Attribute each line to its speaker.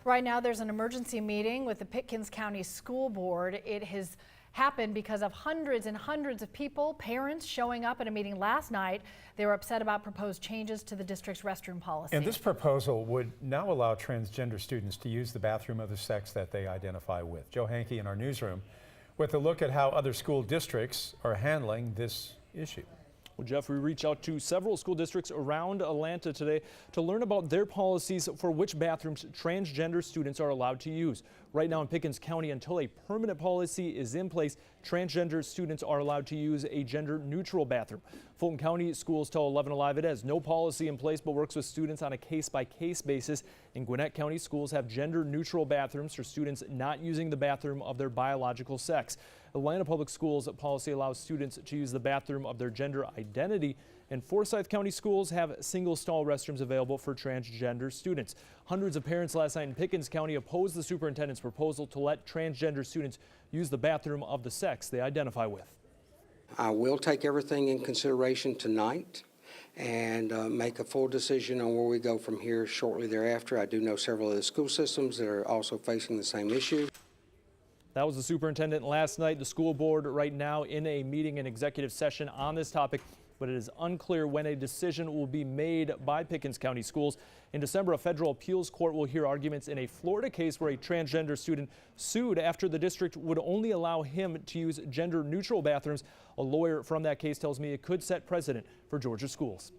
Speaker 1: Right now, there's an emergency meeting with the Pickens County School Board. It has happened because of hundreds and hundreds of people, parents showing up at a meeting last night. They were upset about proposed changes to the district's restroom policy.
Speaker 2: And this proposal would now allow transgender students to use the bathroom of the sex that they identify with. Joe Hankey in our newsroom with a look at how other school districts are handling this issue.
Speaker 3: Well, Jeff, we reached out to several school districts around Atlanta today to learn about their policies for which bathrooms transgender students are allowed to use. Right now in Pickens County, until a permanent policy is in place, transgender students are allowed to use a gender-neutral bathroom. Fulton County Schools tell 11 Alive it has no policy in place but works with students on a case-by-case basis. In Gwinnett County, schools have gender-neutral bathrooms for students not using the bathroom of their biological sex. Atlanta Public Schools policy allows students to use the bathroom of their gender identity, and Forsyth County Schools have single-stall restrooms available for transgender students. Hundreds of parents last night in Pickens County opposed the superintendent's proposal to let transgender students use the bathroom of the sex they identify with.
Speaker 4: I will take everything in consideration tonight and make a full decision on where we go from here shortly thereafter. I do know several of the school systems that are also facing the same issue.
Speaker 3: That was the superintendent last night. The school board right now in a meeting and executive session on this topic, but it is unclear when a decision will be made by Pickens County Schools. In December, a federal appeals court will hear arguments in a Florida case where a transgender student sued after the district would only allow him to use gender-neutral bathrooms. A lawyer from that case tells me it could set precedent for Georgia schools.